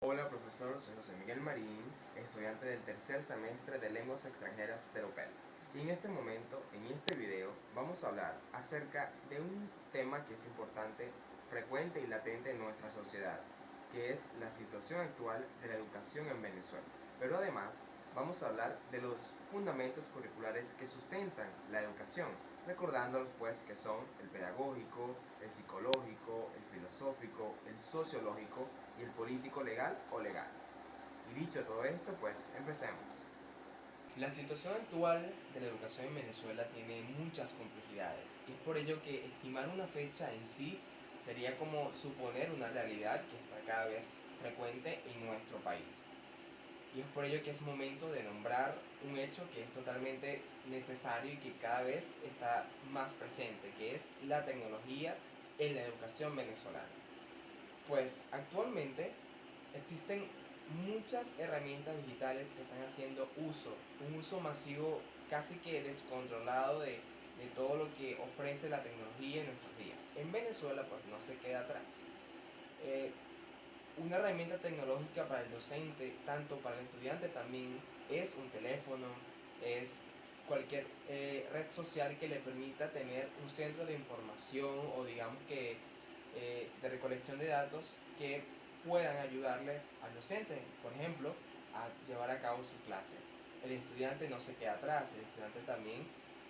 Hola profesor, soy José Miguel Marín, estudiante del tercer semestre de Lenguas Extranjeras de UPEL. Y en este momento, en este video, vamos a hablar acerca de un tema que es importante, frecuente y latente en nuestra sociedad, que es la situación actual de la educación en Venezuela. Pero además, vamos a hablar de los fundamentos curriculares que sustentan la educación, recordándolos pues que son el pedagógico, el psicológico, el filosófico, el sociológico y el político legal o legal. Y dicho todo esto, pues empecemos. La situación actual de la educación en Venezuela tiene muchas complejidades y es por ello que estimar una fecha en sí sería como suponer una realidad que está cada vez frecuente en nuestro país. Y es por ello que es momento de nombrar un hecho que es totalmente necesario y que cada vez está más presente, que es la tecnología en la educación venezolana. Pues actualmente existen muchas herramientas digitales que están haciendo un uso masivo casi que descontrolado de todo lo que ofrece la tecnología en nuestros días. En Venezuela pues no se queda atrás. Eh, una herramienta tecnológica para el docente, tanto para el estudiante también, es un teléfono, es cualquier red social que le permita tener un centro de información o digamos que de recolección de datos que puedan ayudarles al docente, por ejemplo, a llevar a cabo su clase. El estudiante no se queda atrás, el estudiante también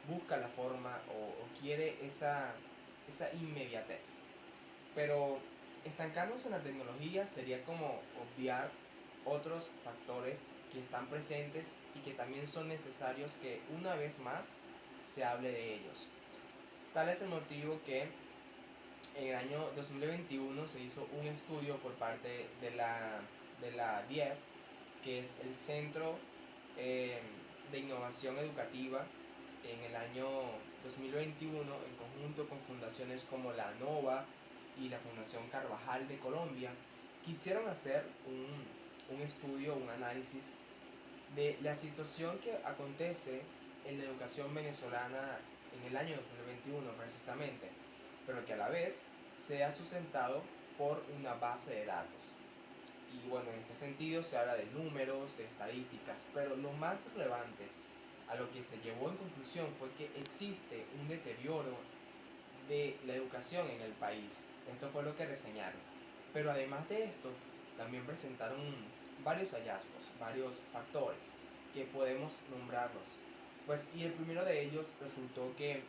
busca la forma o quiere esa inmediatez. Pero estancarnos en la tecnología sería como obviar otros factores que están presentes y que también son necesarios que una vez más se hable de ellos. Tal es el motivo que en el año 2021 se hizo un estudio por parte de la DIEF, que es el Centro eh, de Innovación Educativa, en el año 2021, en conjunto con fundaciones como la NOVA y la Fundación Carvajal de Colombia, quisieron hacer un estudio, un análisis de la situación que acontece en la educación venezolana en el año 2021 precisamente, pero que a la vez sea sustentado por una base de datos. Y bueno, en este sentido se habla de números, de estadísticas, pero lo más relevante a lo que se llevó en conclusión fue que existe un deterioro de la educación en el país. Esto fue lo que reseñaron. Pero además de esto, también presentaron varios hallazgos, varios factores que podemos nombrarlos. Pues, y el primero de ellos resultó que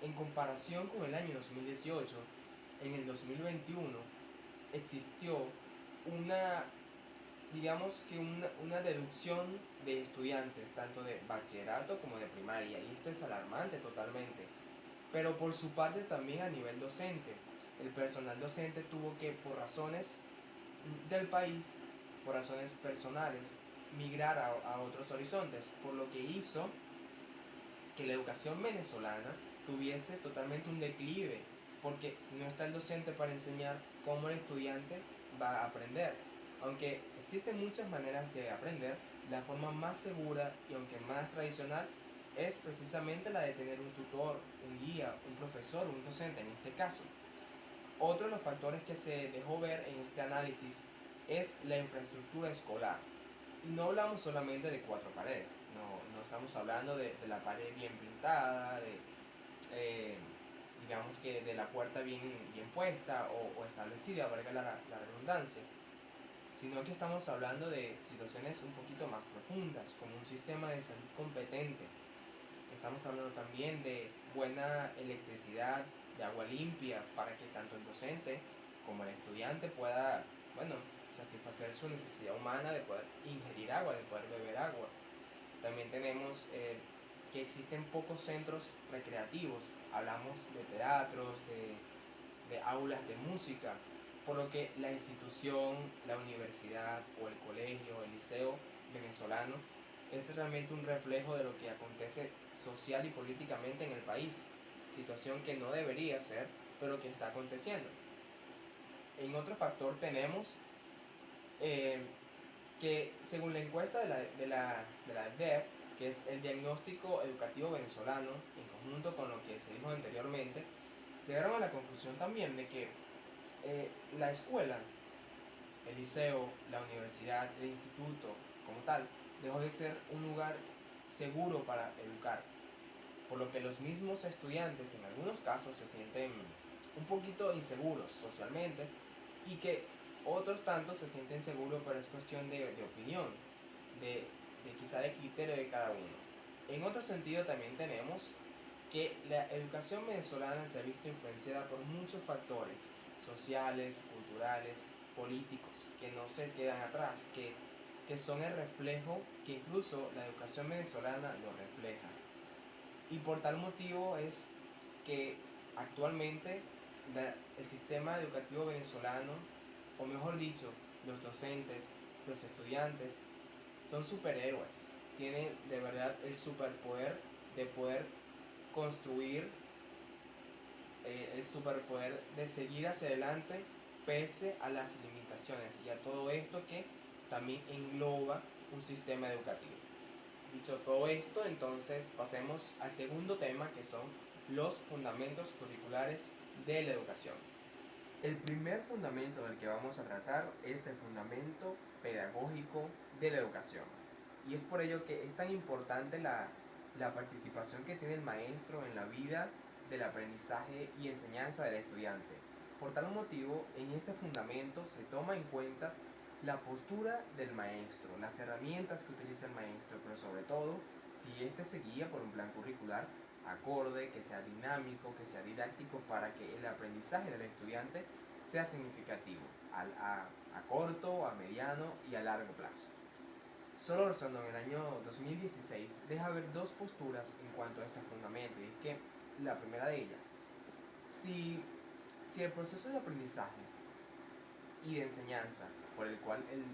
en comparación con el año 2018, en el 2021 existió una, digamos que una deducción de estudiantes, tanto de bachillerato como de primaria, y esto es alarmante totalmente. Pero por su parte también a nivel docente, el personal docente tuvo que, por razones del país, por razones personales, migrar a otros horizontes, por lo que hizo que la educación venezolana tuviese totalmente un declive, porque si no está el docente para enseñar, ¿cómo el estudiante va a aprender? Aunque existen muchas maneras de aprender, la forma más segura y aunque más tradicional es precisamente la de tener un tutor, un guía, un profesor, un docente en este caso. Otro de los factores que se dejó ver en este análisis es la infraestructura escolar. Y no hablamos solamente de cuatro paredes, no estamos hablando de la pared bien pintada, eh, digamos que de la puerta bien puesta o establecida, valga la redundancia, sino que estamos hablando de situaciones un poquito más profundas, como un sistema de salud competente. Estamos hablando también de buena electricidad, de agua limpia, para que tanto el docente como el estudiante pueda, bueno, satisfacer su necesidad humana de poder ingerir agua, de poder beber agua. También tenemos que existen pocos centros recreativos. Hablamos de teatros, de aulas de música, por lo que la institución, la universidad o el colegio, el liceo venezolano es realmente un reflejo de lo que acontece social y políticamente en el país, situación que no debería ser, pero que está aconteciendo. En otro factor tenemos eh, que según la encuesta de la DEF, que es el Diagnóstico Educativo Venezolano, en conjunto con lo que se dijo anteriormente, llegaron a la conclusión también de que la escuela el liceo, la universidad, el instituto como tal, dejó de ser un lugar seguro para educar, por lo que los mismos estudiantes en algunos casos se sienten un poquito inseguros socialmente y que otros tantos se sienten seguros, pero es cuestión de opinión, de, de quizá de criterio de cada uno. En otro sentido también tenemos que la educación venezolana se ha visto influenciada por muchos factores sociales, culturales, políticos, que no se quedan atrás, que son el reflejo, que incluso la educación venezolana lo refleja. Y por tal motivo es que actualmente el sistema educativo venezolano, o mejor dicho, los docentes, los estudiantes, son superhéroes. Tienen de verdad el superpoder de poder construir, el superpoder de seguir hacia adelante pese a las limitaciones y a todo esto que también engloba un sistema educativo. Dicho todo esto, entonces pasemos al segundo tema, que son los fundamentos curriculares de la educación. El primer fundamento del que vamos a tratar es el fundamento pedagógico de la educación. Y es por ello que es tan importante la participación que tiene el maestro en la vida del aprendizaje y enseñanza del estudiante. Por tal motivo, en este fundamento se toma en cuenta la postura del maestro, las herramientas que utiliza el maestro, pero sobre todo si éste se guía por un plan curricular acorde, que sea dinámico, que sea didáctico, para que el aprendizaje del estudiante sea significativo a corto, a mediano y a largo plazo. Solórzano en el año 2016 deja ver dos posturas en cuanto a este fundamento, y es que la primera de ellas, si el proceso de aprendizaje y de enseñanza por el cual el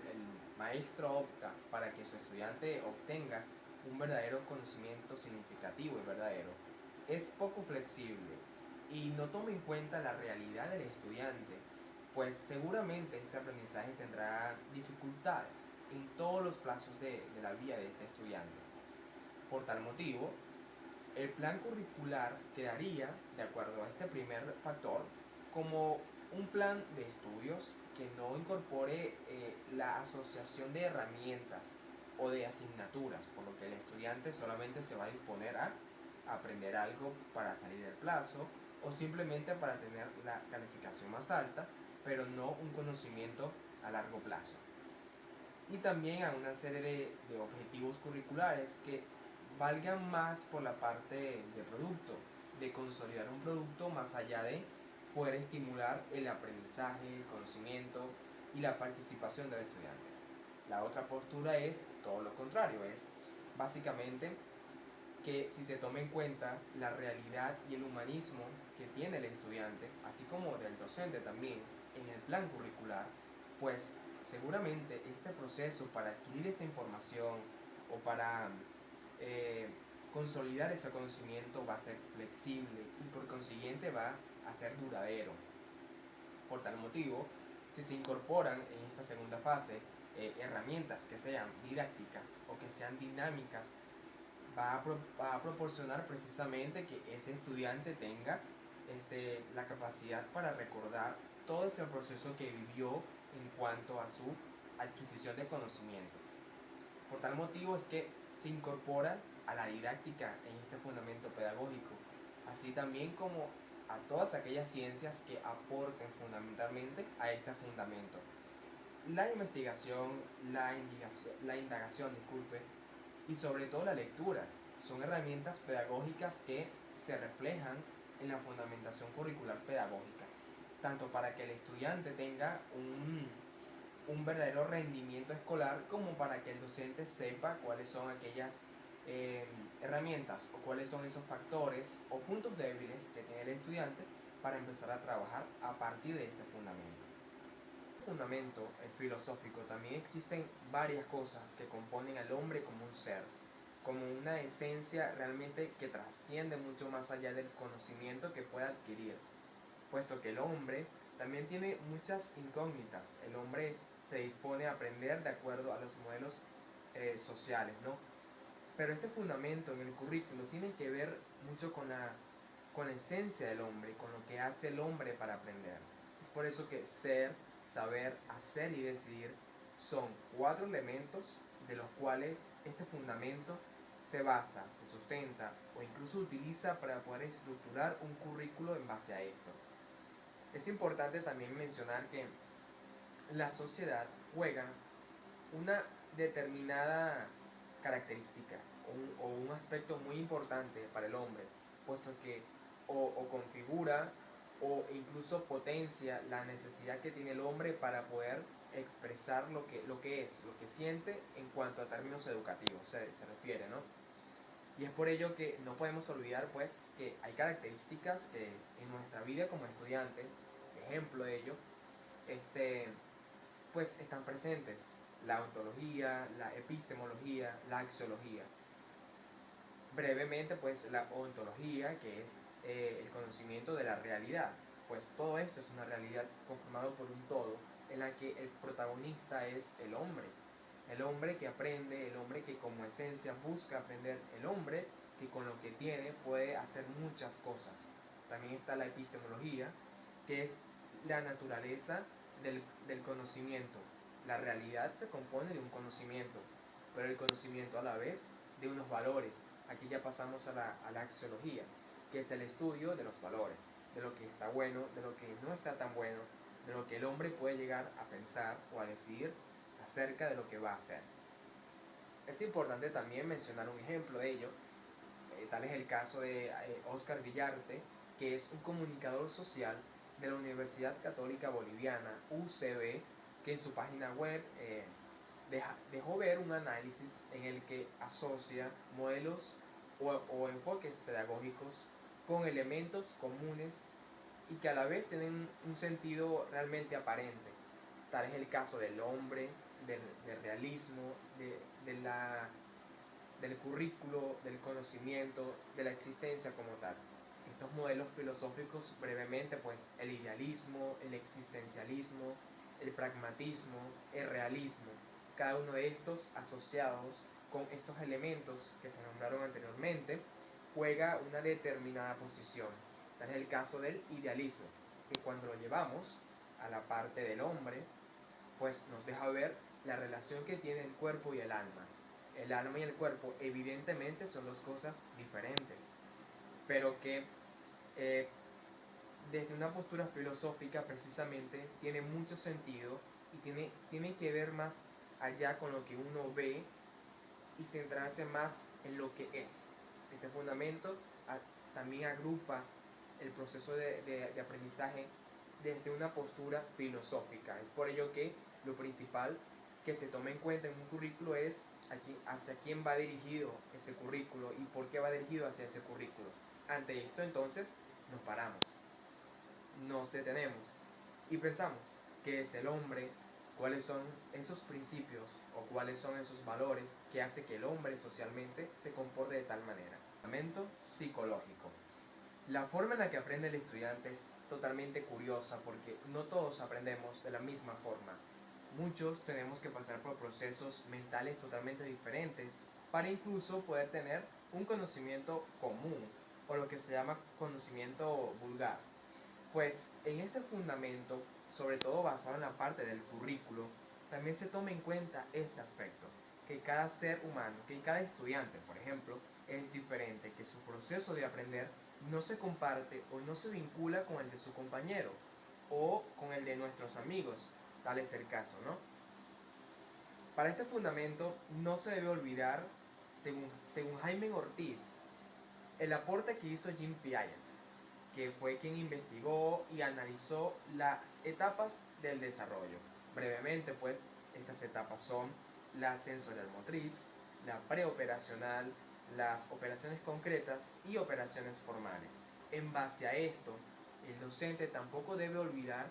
maestro opta para que su estudiante obtenga un verdadero conocimiento significativo y verdadero, es poco flexible y no toma en cuenta la realidad del estudiante, pues seguramente este aprendizaje tendrá dificultades en todos los plazos de la vida de este estudiante. Por tal motivo, el plan curricular quedaría, de acuerdo a este primer factor, como un plan de estudios que no incorpore la asociación de herramientas o de asignaturas, por lo que el estudiante solamente se va a disponer a aprender algo para salir del plazo o simplemente para tener la calificación más alta, pero no un conocimiento a largo plazo. Y también a una serie de objetivos curriculares que valgan más por la parte de producto, de consolidar un producto más allá de poder estimular el aprendizaje, el conocimiento y la participación del estudiante. La otra postura es todo lo contrario, es básicamente que si se toma en cuenta la realidad y el humanismo que tiene el estudiante, así como del docente también, en el plan curricular, pues seguramente este proceso para adquirir esa información o para eh, consolidar ese conocimiento va a ser flexible y por consiguiente va a ser duradero. Por tal motivo, si se incorporan en esta segunda fase herramientas que sean didácticas o que sean dinámicas, va a proporcionar precisamente que ese estudiante tenga la capacidad para recordar todo ese proceso que vivió en cuanto a su adquisición de conocimiento. Por tal motivo es que se incorpora a la didáctica en este fundamento pedagógico, así también como a todas aquellas ciencias que aporten fundamentalmente a este fundamento. La investigación, la indagación, disculpe, y sobre todo la lectura son herramientas pedagógicas que se reflejan en la fundamentación curricular pedagógica, tanto para que el estudiante tenga un verdadero rendimiento escolar como para que el docente sepa cuáles son aquellas herramientas o cuáles son esos factores o puntos débiles que tiene el estudiante para empezar a trabajar a partir de este fundamento. Fundamento, el filosófico, también existen varias cosas que componen al hombre como un ser, como una esencia realmente que trasciende mucho más allá del conocimiento que pueda adquirir, puesto que el hombre también tiene muchas incógnitas. El hombre se dispone a aprender de acuerdo a los modelos sociales, ¿no? Pero este fundamento en el currículo tiene que ver mucho con la esencia del hombre, con lo que hace el hombre para aprender. Es por eso que ser saber, hacer y decidir son 4 elementos de los cuales este fundamento se basa, se sustenta o incluso utiliza para poder estructurar un currículo en base a esto. Es importante también mencionar que la sociedad juega una determinada característica o un aspecto muy importante para el hombre, puesto que o configura o incluso potencia la necesidad que tiene el hombre para poder expresar lo que siente en cuanto a términos educativos se refiere, ¿no? Y es por ello que no podemos olvidar pues que hay características que en nuestra vida como estudiantes, ejemplo de ello, pues están presentes: la ontología, la epistemología, la axiología. Brevemente, pues la ontología, que es el conocimiento de la realidad, pues todo esto es una realidad conformado por un todo en la que el protagonista es el hombre que aprende, el hombre que como esencia busca aprender, el hombre que con lo que tiene puede hacer muchas cosas. También está la epistemología, que es la naturaleza del conocimiento. La realidad se compone de un conocimiento, pero el conocimiento a la vez de unos valores. Aquí ya pasamos a la axiología, que es el estudio de los valores, de lo que está bueno, de lo que no está tan bueno, de lo que el hombre puede llegar a pensar o a decidir acerca de lo que va a hacer. Es importante también mencionar un ejemplo de ello, tal es el caso de Oscar Villarte, que es un comunicador social de la Universidad Católica Boliviana, UCB, que en su página web dejó ver un análisis en el que asocia modelos o enfoques pedagógicos con elementos comunes y que a la vez tienen un sentido realmente aparente. Tal es el caso del hombre, del realismo, del currículo, del conocimiento, de la existencia como tal. Estos modelos filosóficos brevemente, pues el idealismo, el existencialismo, el pragmatismo, el realismo, cada uno de estos asociados con estos elementos que se nombraron anteriormente, juega una determinada posición. Tal es el caso del idealismo, que cuando lo llevamos a la parte del hombre, pues nos deja ver la relación que tiene el cuerpo y el alma. El alma y el cuerpo evidentemente son dos cosas diferentes, pero que eh, desde una postura filosófica precisamente tiene mucho sentido y tiene que ver más allá con lo que uno ve y centrarse más en lo que es. Este fundamento también agrupa el proceso de aprendizaje desde una postura filosófica. Es por ello que lo principal que se toma en cuenta en un currículo es hacia quién va dirigido ese currículo y por qué va dirigido hacia ese currículo. Ante esto entonces nos paramos, nos detenemos y pensamos qué es el hombre, cuáles son esos principios o cuáles son esos valores que hace que el hombre socialmente se comporte de tal manera. Fundamento psicológico. La forma en la que aprende el estudiante es totalmente curiosa porque no todos aprendemos de la misma forma. Muchos tenemos que pasar por procesos mentales totalmente diferentes para incluso poder tener un conocimiento común o lo que se llama conocimiento vulgar. Pues en este fundamento, sobre todo basado en la parte del currículo, también se toma en cuenta este aspecto, que cada ser humano, que cada estudiante, por ejemplo, es diferente, que su proceso de aprender no se comparte o no se vincula con el de su compañero o con el de nuestros amigos, tal es el caso, ¿no? Para este fundamento no se debe olvidar, según Jaime Ortiz, el aporte que hizo Jean Piaget, que fue quien investigó y analizó las etapas del desarrollo. Brevemente, pues, estas etapas son la sensorial motriz, la preoperacional, las operaciones concretas y operaciones formales. En base a esto, el docente tampoco debe olvidar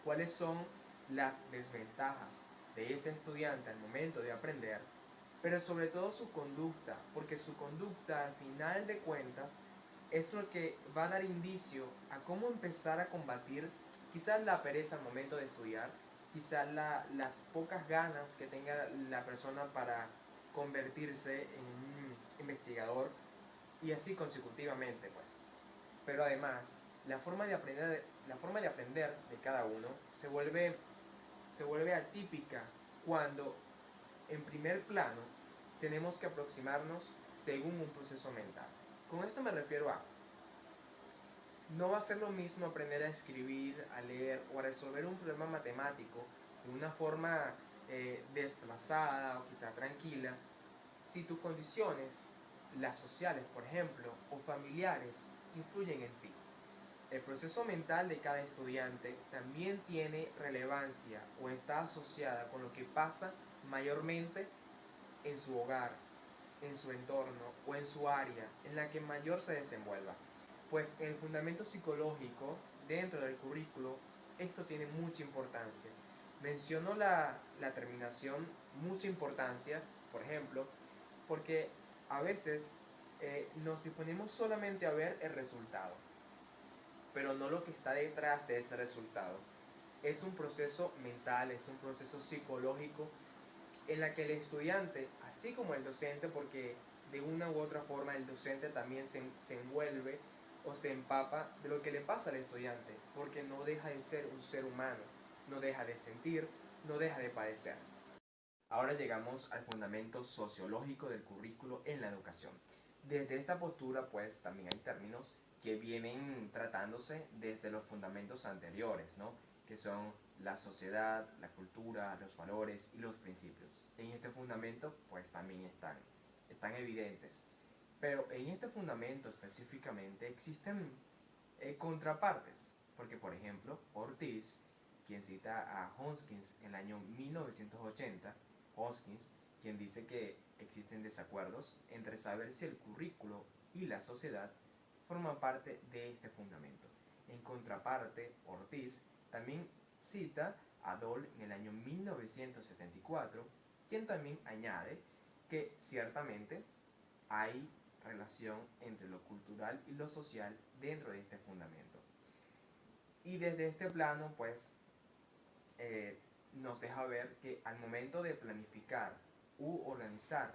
cuáles son las desventajas de ese estudiante al momento de aprender, pero sobre todo su conducta, porque su conducta al final de cuentas es lo que va a dar indicio a cómo empezar a combatir quizás la pereza al momento de estudiar, quizás las pocas ganas que tenga la persona para convertirse en un investigador y así consecutivamente, pues. Pero además, la forma de aprender de cada uno se vuelve se vuelve atípica cuando en primer plano tenemos que aproximarnos según un proceso mental. Con esto me refiero a, no va a ser lo mismo aprender a escribir, a leer o a resolver un problema matemático de una forma desplazada o quizá tranquila, si tus condiciones, las sociales por ejemplo, o familiares, influyen en ti. El proceso mental de cada estudiante también tiene relevancia o está asociada con lo que pasa mayormente en su hogar, en su entorno o en su área en la que mayor se desenvuelva. Pues en el fundamento psicológico, dentro del currículo, esto tiene mucha importancia. Menciono la terminación mucha importancia, por ejemplo, porque a veces nos disponemos solamente a ver el resultado, pero no lo que está detrás de ese resultado. Es un proceso mental, es un proceso psicológico en la que el estudiante, así como el docente, porque de una u otra forma el docente también se envuelve o se empapa de lo que le pasa al estudiante, porque no deja de ser un ser humano, no deja de sentir, no deja de padecer. Ahora llegamos al fundamento sociológico del currículo en la educación. Desde esta postura, pues, también hay términos que vienen tratándose desde los fundamentos anteriores, ¿no? Que son la sociedad, la cultura, los valores y los principios. En este fundamento, pues, también están evidentes. Pero en este fundamento específicamente existen contrapartes, porque, por ejemplo, Ortiz, quien cita a Hoskins en el año 1980, Hoskins, quien dice que existen desacuerdos entre saber si el currículo y la sociedad forman parte de este fundamento. En contraparte, Ortiz también cita a Doll en el año 1974, quien también añade que ciertamente hay relación entre lo cultural y lo social dentro de este fundamento. Y desde este plano, pues, nos deja ver que al momento de planificar u organizar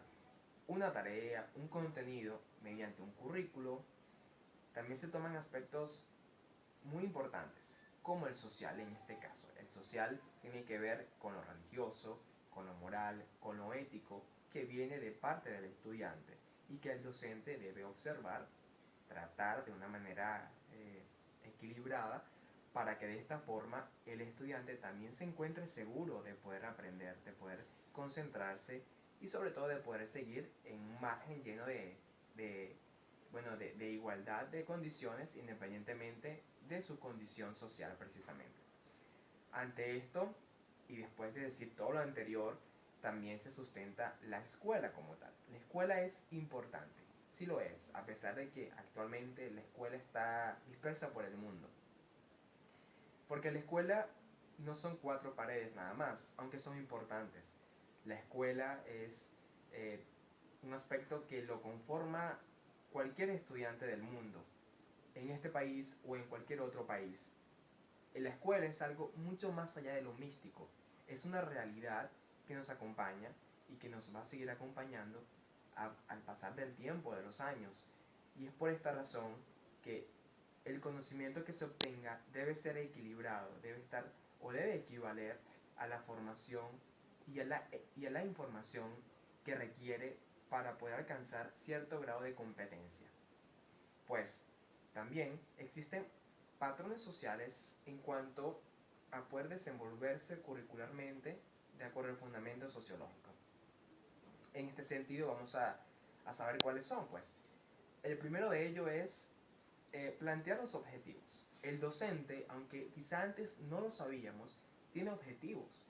una tarea, un contenido mediante un currículo, también se toman aspectos muy importantes, como el social en este caso. El social tiene que ver con lo religioso, con lo moral, con lo ético, que viene de parte del estudiante y que el docente debe observar, tratar de una manera equilibrada, para que de esta forma el estudiante también se encuentre seguro de poder aprender, de poder concentrarse y sobre todo de poder seguir en un margen lleno de igualdad de condiciones independientemente de su condición social precisamente. Ante esto, y después de decir todo lo anterior, también se sustenta la escuela como tal. La escuela es importante, sí lo es, a pesar de que actualmente la escuela está dispersa por el mundo. Porque la escuela no son cuatro paredes nada más, aunque son importantes. La escuela es un aspecto que lo conforma cualquier estudiante del mundo, en este país o en cualquier otro país. La escuela es algo mucho más allá de lo místico, es una realidad que nos acompaña y que nos va a seguir acompañando al pasar del tiempo, de los años. Y es por esta razón que el conocimiento que se obtenga debe ser equilibrado, debe estar o debe equivaler a la formación y a la información que requiere para poder alcanzar cierto grado de competencia. Pues también existen patrones sociales en cuanto a poder desenvolverse curricularmente de acuerdo al fundamento sociológico. En este sentido vamos a saber cuáles son, pues. El primero de ellos es plantear los objetivos. El docente, aunque quizá antes no lo sabíamos, tiene objetivos.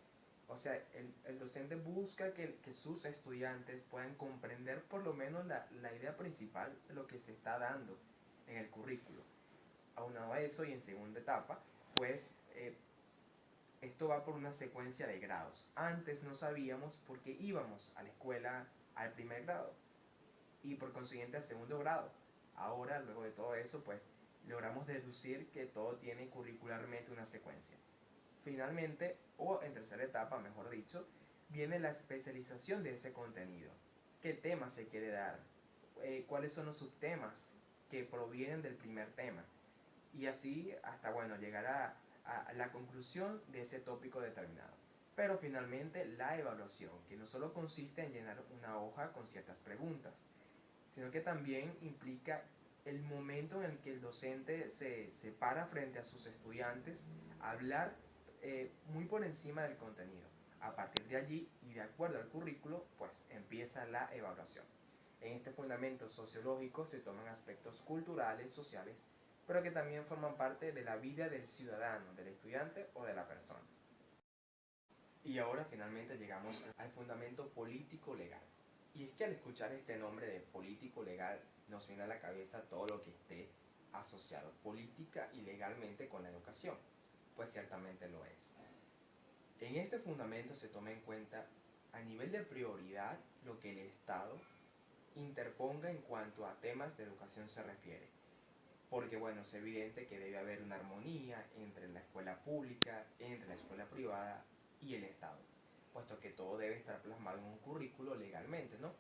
O sea, el docente busca que sus estudiantes puedan comprender por lo menos la idea principal de lo que se está dando en el currículo. Aunado a eso y en segunda etapa, pues esto va por una secuencia de grados. Antes no sabíamos por qué íbamos a la escuela al primer grado y por consiguiente al segundo grado. Ahora, luego de todo eso, pues logramos deducir que todo tiene curricularmente una secuencia. Finalmente, o en tercera etapa, mejor dicho, viene la especialización de ese contenido. ¿Qué tema se quiere dar? ¿Cuáles son los subtemas que provienen del primer tema? Y así hasta, bueno, llegar a la conclusión de ese tópico determinado. Pero finalmente la evaluación, que no solo consiste en llenar una hoja con ciertas preguntas, sino que también implica el momento en el que el docente se para frente a sus estudiantes a hablar muy por encima del contenido. A partir de allí y de acuerdo al currículo, pues empieza la evaluación. En este fundamento sociológico se toman aspectos culturales, sociales, pero que también forman parte de la vida del ciudadano, del estudiante o de la persona. Y ahora finalmente llegamos al fundamento político-legal. Y es que al escuchar este nombre de político-legal nos viene a la cabeza todo lo que esté asociado política y legalmente con la educación, pues ciertamente lo es. En este fundamento se toma en cuenta a nivel de prioridad lo que el Estado interponga en cuanto a temas de educación se refiere. Porque bueno, es evidente que debe haber una armonía entre la escuela pública, entre la escuela privada y el Estado, puesto que todo debe estar plasmado en un currículo legalmente, ¿no?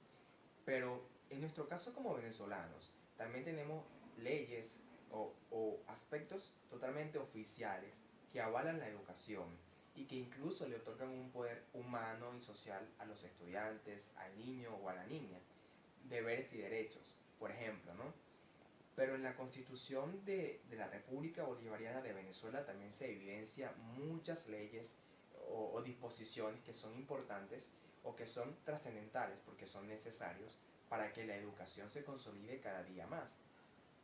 Pero en nuestro caso como venezolanos, también tenemos leyes o aspectos totalmente oficiales que avalan la educación y que incluso le otorgan un poder humano y social a los estudiantes, al niño o a la niña, deberes y derechos, por ejemplo, ¿no? Pero en la Constitución de la República Bolivariana de Venezuela también se evidencia muchas leyes o disposiciones que son importantes o que son trascendentales porque son necesarios para que la educación se consolide cada día más.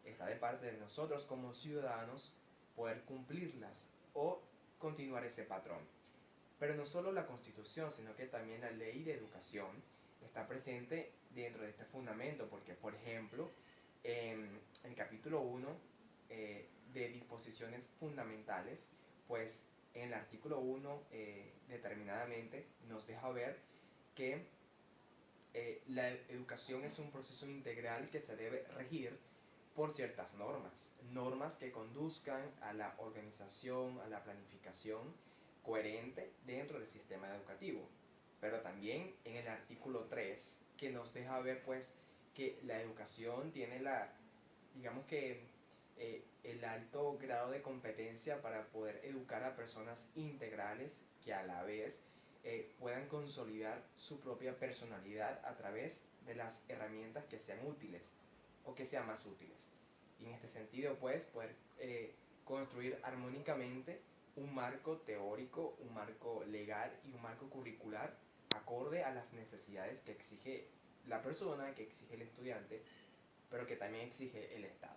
Está de parte de nosotros como ciudadanos poder cumplirlas o continuar ese patrón. Pero no solo la Constitución, sino que también la ley de educación está presente dentro de este fundamento, porque por ejemplo, en el capítulo 1 de disposiciones fundamentales, pues en el artículo 1 determinadamente nos deja ver que la educación es un proceso integral que se debe regir por ciertas normas, normas que conduzcan a la organización, a la planificación coherente dentro del sistema educativo. Pero también en el artículo 3 que nos deja ver pues que la educación tiene digamos que el alto grado de competencia para poder educar a personas integrales que a la vez puedan consolidar su propia personalidad a través de las herramientas que sean útiles o que sean más útiles. Y en este sentido, pues, poder construir armónicamente un marco teórico, un marco legal y un marco curricular acorde a las necesidades que exige la persona, que exige el estudiante, pero que también exige el Estado.